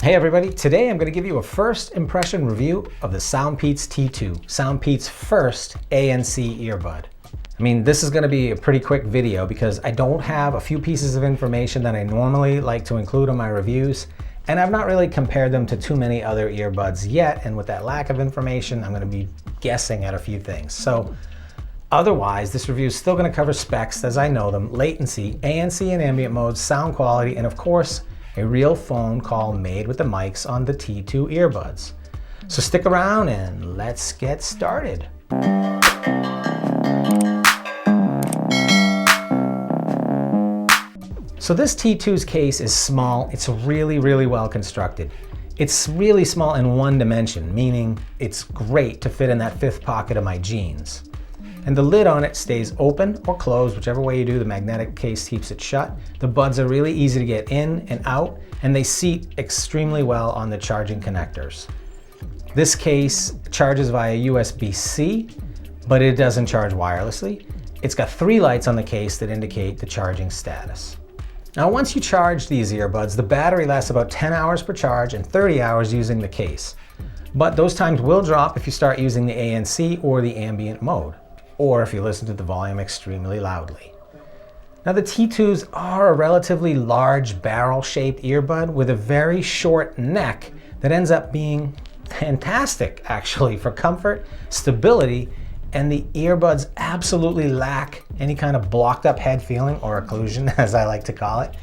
Hey everybody, today I'm going to give you a first impression review of the SoundPEATS T2, SoundPEATS' first ANC earbud. I mean, this is going to be a pretty quick video because I don't have a few pieces of information that I normally like to include in my reviews, and I've not really compared them to too many other earbuds yet, and with that lack of information, I'm going to be guessing at a few things. So otherwise, this review is still going to cover specs as I know them, latency, ANC and ambient modes, sound quality, and of course, a real phone call made with the mics on the T2 earbuds. So stick around and let's get started. So this T2's case is small. It's really well constructed. It's really small in one dimension, meaning it's great to fit in that fifth pocket of my jeans. And the lid on it stays open or closed, whichever way you do, the magnetic case keeps it shut. The buds are really easy to get in and out, and they seat extremely well on the charging connectors. This case charges via USB-C, but it doesn't charge wirelessly. It's got 3 lights on the case that indicate the charging status. Now, once you charge these earbuds, the battery lasts about 10 hours per charge and 30 hours using the case. But those times will drop if you start using the ANC or the ambient mode, or if you listen to the volume extremely loudly. Now the T2s are a relatively large barrel-shaped earbud with a very short neck that ends up being fantastic actually for comfort, stability, and the earbuds absolutely lack any kind of blocked up head feeling or occlusion as I like to call it.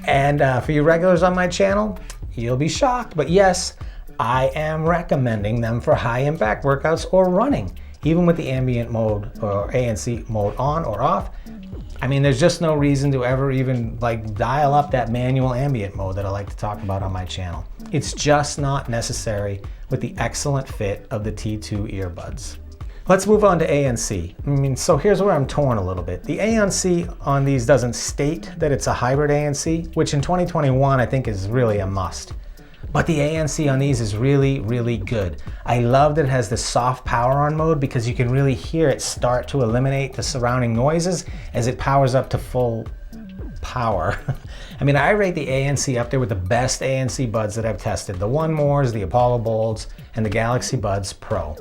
And for you regulars on my channel, you'll be shocked, but yes, I am recommending them for high impact workouts or running. Even with the ambient mode or ANC mode on or off, I mean, there's just no reason to ever even dial up that manual ambient mode that I like to talk about on my channel. It's just not necessary with the excellent fit of the T2 earbuds. Let's move on to ANC. I mean, so here's where I'm torn a little bit. The ANC on these doesn't state that it's a hybrid ANC, which in 2021 I think is really a must. But the ANC on these is really good. I love that it has the soft power on mode because you can really hear it start to eliminate the surrounding noises as it powers up to full power. I mean, I rate the ANC up there with the best ANC buds that I've tested. The One Mores, the Apollo Bolds, and the Galaxy Buds Pro.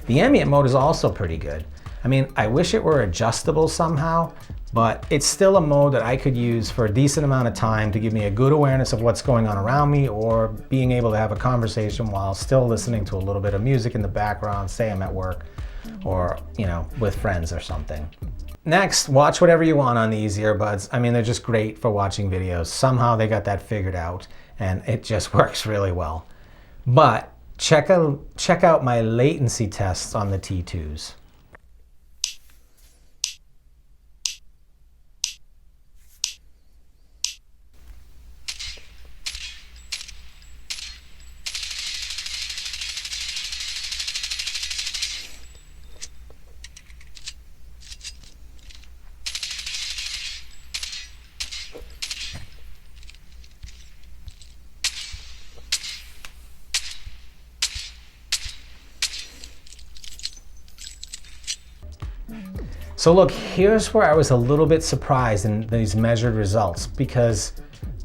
The ambient mode is also pretty good. I mean, I wish it were adjustable somehow, but it's still a mode that I could use for a decent amount of time to give me a good awareness of what's going on around me or being able to have a conversation while still listening to a little bit of music in the background, say I'm at work or, with friends or something. Next, watch whatever you want on these earbuds. I mean, they're just great for watching videos. Somehow they got that figured out and it just works really well. But check out my latency tests on the T2s. So look, here's where I was a little bit surprised in these measured results because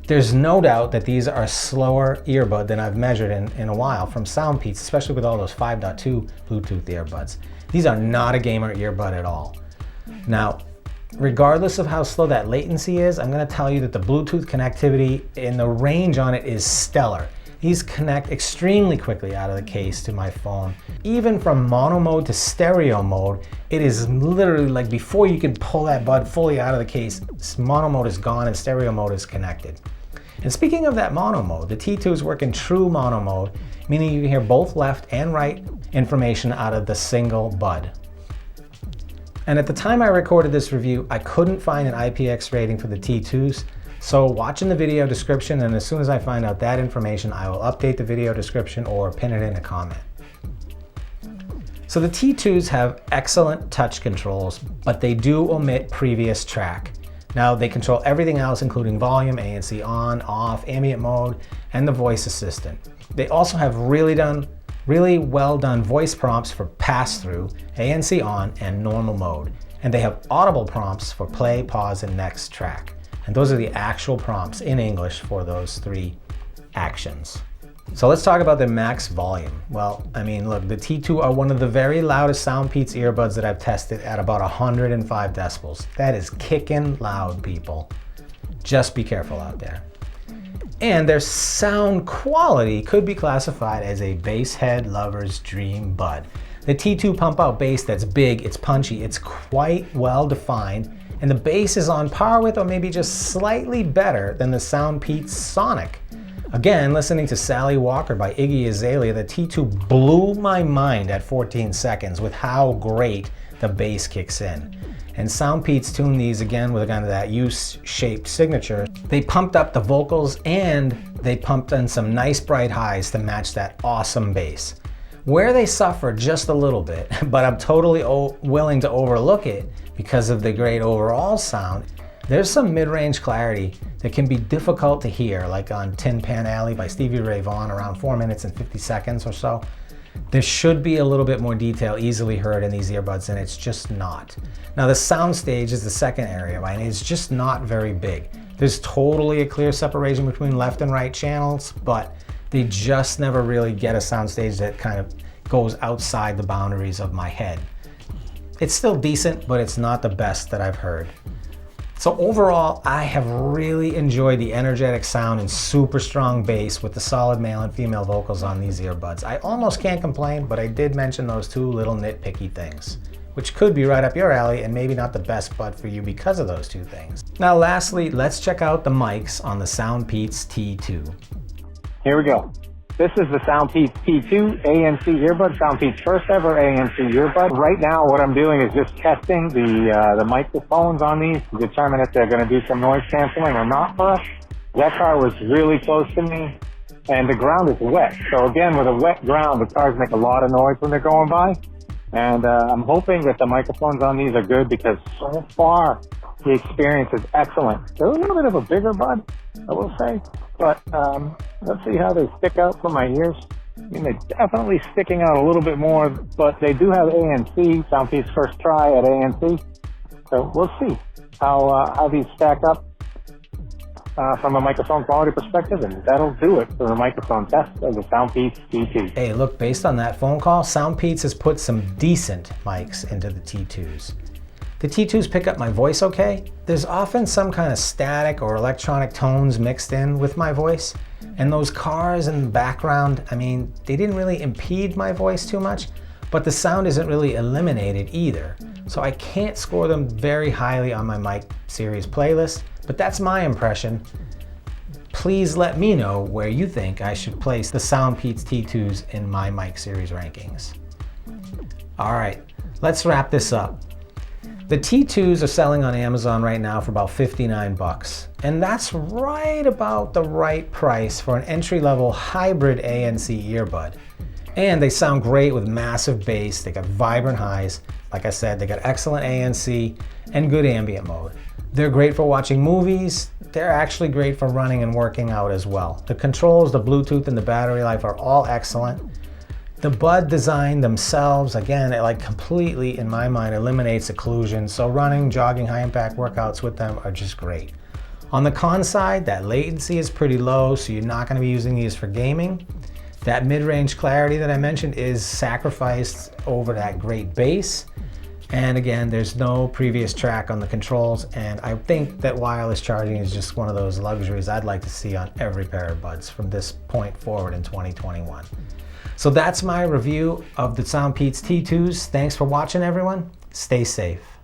there's no doubt that these are a slower earbud than I've measured in a while from SoundPEATS, especially with all those 5.2 Bluetooth earbuds. These are not a gamer earbud at all. Now, regardless of how slow that latency is, I'm going to tell you that the Bluetooth connectivity and the range on it is stellar. These connect extremely quickly out of the case to my phone. Even from mono mode to stereo mode, it is literally like before you can pull that bud fully out of the case, mono mode is gone and stereo mode is connected. And speaking of that mono mode, the T2s work in true mono mode, meaning you can hear both left and right information out of the single bud. And at the time I recorded this review, I couldn't find an IPX rating for the T2s, so watch in the video description, and as soon as I find out that information, I will update the video description or pin it in a comment. So the T2s have excellent touch controls, but they do omit previous track. Now they control everything else, including volume, ANC on, off, ambient mode, and the voice assistant. They also have really well done voice prompts for pass-through, ANC on, and normal mode. And they have audible prompts for play, pause, and next track. And those are the actual prompts in English for those 3 actions. So let's talk about the max volume. Well, I mean, look, the T2 are one of the very loudest SoundPEATS earbuds that I've tested at about 105 decibels. That is kicking loud, people. Just be careful out there. And their sound quality could be classified as a bass head lover's dream bud. The T2 pump out bass that's big, it's punchy, it's quite well defined, and the bass is on par with or maybe just slightly better than the SoundPEATS Sonic. Again, listening to Sally Walker by Iggy Azalea, the T2 blew my mind at 14 seconds with how great the bass kicks in. And SoundPEATS tuned these again with kind of that U-shaped signature. They pumped up the vocals and they pumped in some nice bright highs to match that awesome bass. Where they suffer just a little bit, but I'm totally willing to overlook it because of the great overall sound, there's some mid-range clarity that can be difficult to hear, like on Tin Pan Alley by Stevie Ray Vaughan, around 4 minutes and 50 seconds or so. There should be a little bit more detail easily heard in these earbuds, and it's just not. Now the soundstage is the second area, right? And it's just not very big. There's totally a clear separation between left and right channels, but they just never really get a soundstage that kind of goes outside the boundaries of my head. It's still decent, but it's not the best that I've heard. So overall, I have really enjoyed the energetic sound and super strong bass with the solid male and female vocals on these earbuds. I almost can't complain, but I did mention those two little nitpicky things, which could be right up your alley and maybe not the best bud for you because of those two things. Now lastly, let's check out the mics on the SoundPEATS T2. Here we go. This is the SoundPEATS T2 ANC earbud, SoundPEATS' first ever ANC earbud. Right now what I'm doing is just testing the microphones on these to determine if they're going to do some noise canceling or not for us. That car was really close to me and the ground is wet. So again, with a wet ground, the cars make a lot of noise when they're going by. And I'm hoping that the microphones on these are good because so far the experience is excellent. They're a little bit of a bigger bud, I will say. But let's see how they stick out for my ears. I mean, they're definitely sticking out a little bit more, but they do have ANC, SoundPEATS' first try at ANC. So we'll see how these stack up from a microphone quality perspective, and that'll do it for the microphone test of the SoundPEATS T2. Hey, look, based on that phone call, SoundPEATS has put some decent mics into the T2s. The T2s pick up my voice okay. There's often some kind of static or electronic tones mixed in with my voice. And those cars in the background, I mean, they didn't really impede my voice too much, but the sound isn't really eliminated either. So I can't score them very highly on my mic series playlist, but that's my impression. Please let me know where you think I should place the SoundPEATS T2s in my mic series rankings. All right, let's wrap this up. The T2s are selling on Amazon right now for about 59 bucks. And that's right about the right price for an entry-level hybrid ANC earbud. And they sound great with massive bass, they got vibrant highs. Like I said, they got excellent ANC and good ambient mode. They're great for watching movies. They're actually great for running and working out as well. The controls, the Bluetooth, and the battery life are all excellent. The bud design themselves, again, it like completely, in my mind, eliminates occlusion. So running, jogging, high impact workouts with them are just great. On the con side, that latency is pretty low, so you're not gonna be using these for gaming. That mid-range clarity that I mentioned is sacrificed over that great bass. And again, there's no previous track on the controls, and I think that wireless charging is just one of those luxuries I'd like to see on every pair of buds from this point forward in 2021. So that's my review of the SoundPEATS T2s. Thanks for watching, everyone. Stay safe.